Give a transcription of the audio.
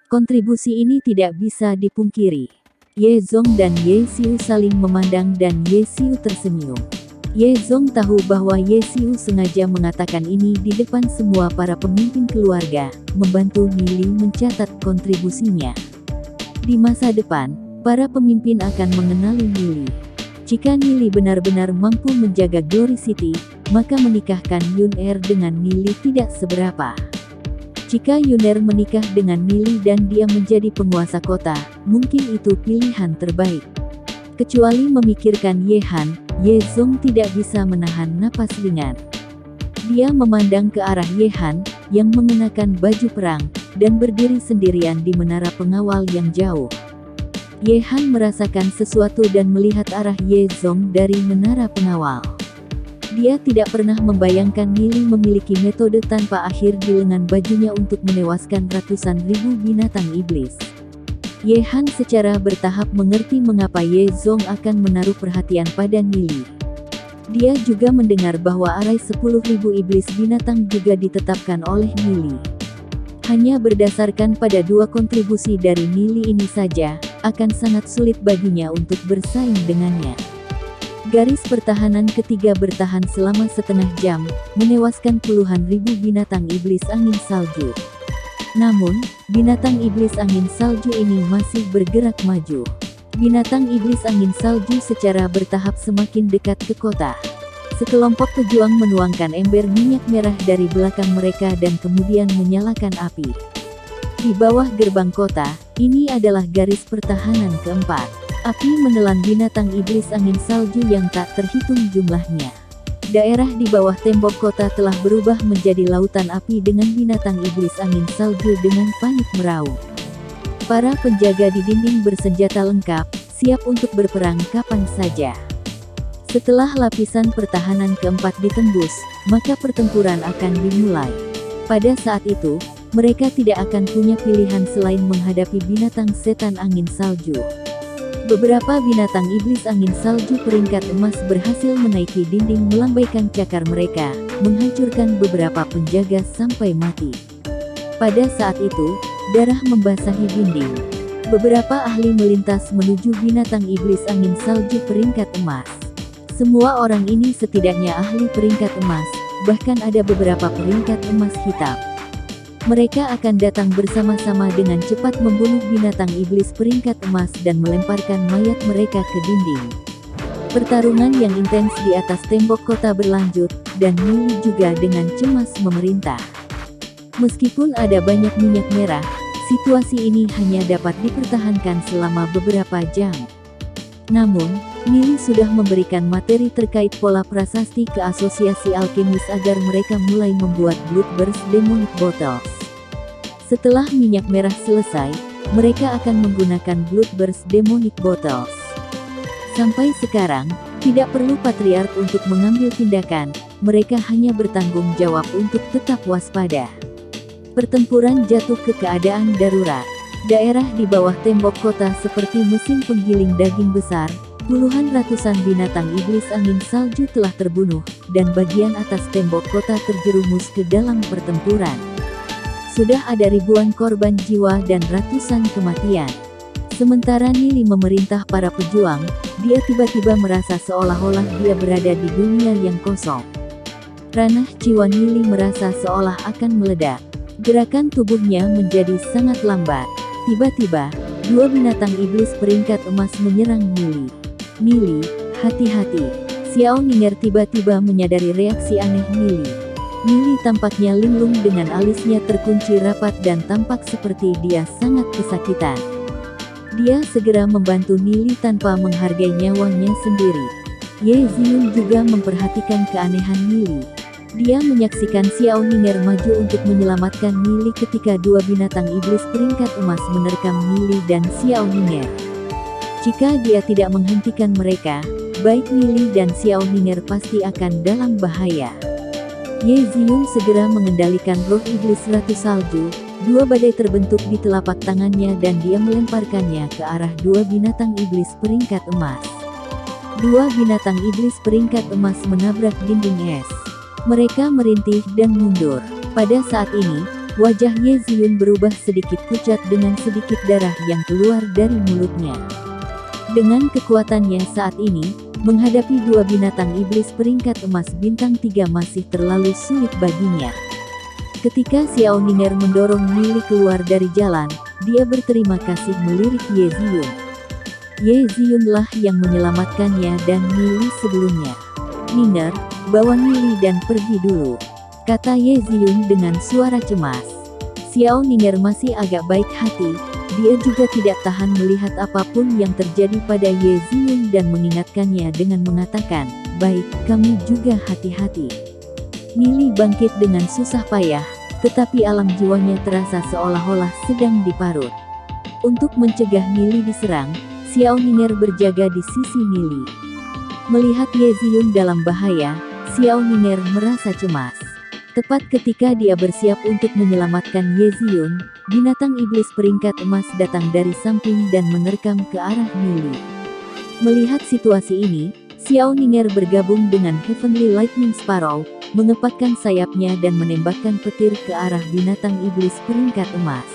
Kontribusi ini tidak bisa dipungkiri. Ye Zong dan Ye Xiu saling memandang dan Ye Xiu tersenyum. Ye Zong tahu bahwa Ye Xiu sengaja mengatakan ini di depan semua para pemimpin keluarga, membantu Nili mencatat kontribusinya. Di masa depan, para pemimpin akan mengenali Nili. Jika Nili benar-benar mampu menjaga Glory City, maka menikahkan Yun-Er dengan Nili tidak seberapa. Jika Yun-Er menikah dengan Nili dan dia menjadi penguasa kota, mungkin itu pilihan terbaik. Kecuali memikirkan Ye Han, Ye Zong tidak bisa menahan napas ringan. Dia memandang ke arah Ye Han, yang mengenakan baju perang, dan berdiri sendirian di menara pengawal yang jauh. Ye Han merasakan sesuatu dan melihat arah Ye Zong dari menara pengawal. Dia tidak pernah membayangkan Nili memiliki metode tanpa akhir di lengan bajunya untuk menewaskan ratusan ribu binatang iblis. Ye Han secara bertahap mengerti mengapa Ye Zong akan menaruh perhatian pada Nili. Dia juga mendengar bahwa arai 10.000 iblis binatang juga ditetapkan oleh Nili. Hanya berdasarkan pada dua kontribusi dari Nili ini saja, akan sangat sulit baginya untuk bersaing dengannya. Garis pertahanan ketiga bertahan selama setengah jam, menewaskan puluhan ribu binatang iblis angin salju. Namun, binatang iblis angin salju ini masih bergerak maju. Binatang iblis angin salju secara bertahap semakin dekat ke kota. Sekelompok pejuang menuangkan ember minyak merah dari belakang mereka dan kemudian menyalakan api. Di bawah gerbang kota, ini adalah garis pertahanan keempat. Api menelan binatang iblis angin salju yang tak terhitung jumlahnya. Daerah di bawah tembok kota telah berubah menjadi lautan api dengan binatang iblis angin salju dengan panik meraung. Para penjaga di dinding bersenjata lengkap, siap untuk berperang kapan saja. Setelah lapisan pertahanan keempat ditembus, maka pertempuran akan dimulai. Pada saat itu, mereka tidak akan punya pilihan selain menghadapi binatang setan angin salju. Beberapa binatang iblis angin salju peringkat emas berhasil menaiki dinding melambaikan cakar mereka, menghancurkan beberapa penjaga sampai mati. Pada saat itu, darah membasahi dinding. Beberapa ahli melintas menuju binatang iblis angin salju peringkat emas. Semua orang ini setidaknya ahli peringkat emas, bahkan ada beberapa peringkat emas hitam. Mereka akan datang bersama-sama dengan cepat membunuh binatang iblis peringkat emas dan melemparkan mayat mereka ke dinding. Pertarungan yang intens di atas tembok kota berlanjut, dan Nili juga dengan cemas memerintah. Meskipun ada banyak minyak merah, situasi ini hanya dapat dipertahankan selama beberapa jam. Namun, Nili sudah memberikan materi terkait pola prasasti ke asosiasi alkemis agar mereka mulai membuat Bloodburst Demonic Bottles. Setelah minyak merah selesai, mereka akan menggunakan Bloodburst Demonic Bottles. Sampai sekarang, tidak perlu Patriark untuk mengambil tindakan, mereka hanya bertanggung jawab untuk tetap waspada. Pertempuran jatuh ke keadaan darurat. Daerah di bawah tembok kota seperti mesin penggiling daging besar, puluhan ratusan binatang iblis angin salju telah terbunuh, dan bagian atas tembok kota terjerumus ke dalam pertempuran. Sudah ada ribuan korban jiwa dan ratusan kematian. Sementara Nili memerintah para pejuang, dia tiba-tiba merasa seolah-olah dia berada di dunia yang kosong. Ranah jiwa Nili merasa seolah akan meledak. Gerakan tubuhnya menjadi sangat lambat. Tiba-tiba, dua binatang iblis peringkat emas menyerang Nili. Nili, hati-hati. Xiao Ninger tiba-tiba menyadari reaksi aneh Nili. Nili tampaknya linglung dengan alisnya terkunci rapat dan tampak seperti dia sangat kesakitan. Dia segera membantu Nili tanpa menghargai nyawanya sendiri. Ye Ziyun juga memperhatikan keanehan Nili. Dia menyaksikan Xiao Ninger maju untuk menyelamatkan Nili ketika dua binatang iblis peringkat emas menerkam Nili dan Xiao Ninger. Jika dia tidak menghentikan mereka, baik Nili dan Xiao Ninger pasti akan dalam bahaya. Ye Ziyun segera mengendalikan roh iblis ratu salju, dua badai terbentuk di telapak tangannya dan dia melemparkannya ke arah dua binatang iblis peringkat emas. Dua binatang iblis peringkat emas menabrak dinding es. Mereka merintih dan mundur. Pada saat ini, Wajah Ye Ziyun berubah sedikit pucat dengan sedikit darah yang keluar dari mulutnya. Dengan kekuatannya saat ini, menghadapi dua binatang iblis peringkat emas bintang 3 masih terlalu sulit baginya. Ketika Xiao Ning'er mendorong Nili keluar dari jalan, dia berterima kasih melirik Ye Ziyun. Ye Ziyunlah yang menyelamatkannya dan Nili sebelumnya. "Ning'er, bawa Nili dan pergi dulu," kata Ye Ziyun dengan suara cemas. Xiao Ning'er masih agak baik hati, dia juga tidak tahan melihat apapun yang terjadi pada Ye Ziyun dan mengingatkannya dengan mengatakan, "Baik, kamu juga hati-hati." Nili bangkit dengan susah payah, tetapi alam jiwanya terasa seolah-olah sedang diparut. Untuk mencegah Nili diserang, Xiao Ning'er berjaga di sisi Nili. Melihat Ye Ziyun dalam bahaya, Xiao Ning'er merasa cemas. Tepat ketika dia bersiap untuk menyelamatkan Ye Ziyun, binatang iblis peringkat emas datang dari samping dan menerkam ke arah Nili. Melihat situasi ini, Xiao Ning'er bergabung dengan Heavenly Lightning Sparrow, mengepakkan sayapnya dan menembakkan petir ke arah binatang iblis peringkat emas.